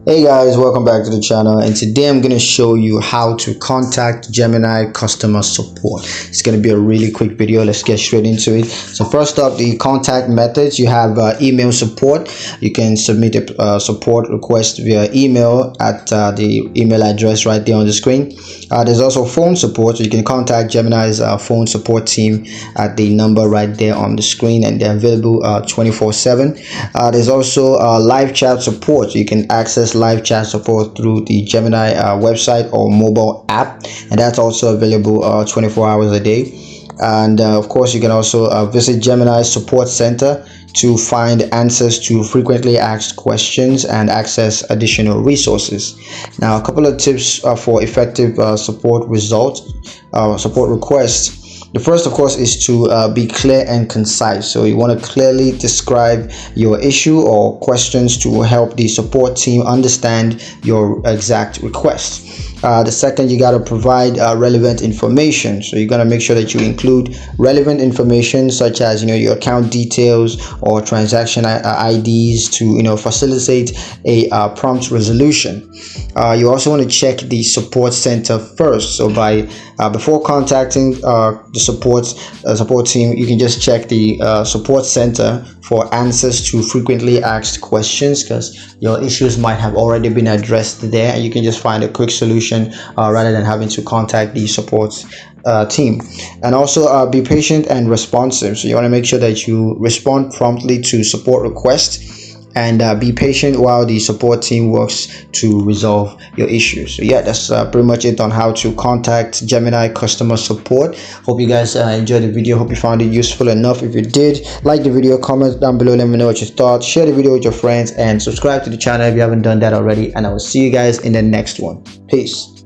Hey guys, welcome back to the channel, and today I'm going to show you how to contact Gemini customer support. It's going to be a really quick video. Let's get straight into it. So first up, the contact methods. You have email support. You can submit a support request via email at the email address right there on the screen. There's also phone support. So you can contact Gemini's phone support team at the number right there on the screen, and they're available 24/7. There's also live chat support. So you can access live chat support through the Gemini website or mobile app, and that's also available 24 hours a day. And of course, you can also visit Gemini's support center to find answers to frequently asked questions and access additional resources. Now, a couple of tips for effective support requests. The first, of course, is to be clear and concise. So you want to clearly describe your issue or questions to help the support team understand your exact request. The second, you got to provide relevant information. So you're going to make sure that you include relevant information such as your account details or transaction IDs to facilitate a prompt resolution. You also want to check the support center first. So before contacting the support team, you can just check the support center for answers to frequently asked questions, because your issues might have already been addressed there, and you can just find a quick solution rather than having to contact the support team. And also be patient and responsive. So you want to make sure that you respond promptly to support requests, and be patient while the support team works to resolve your issues. So yeah, that's pretty much it on how to contact Gemini customer support. Hope you guys enjoyed the video. Hope you found it useful enough. If you did, like the video, comment down below, let me know what you thought, share the video with your friends, and subscribe to the channel if you haven't done that already. And I will see you guys in the next one. Peace.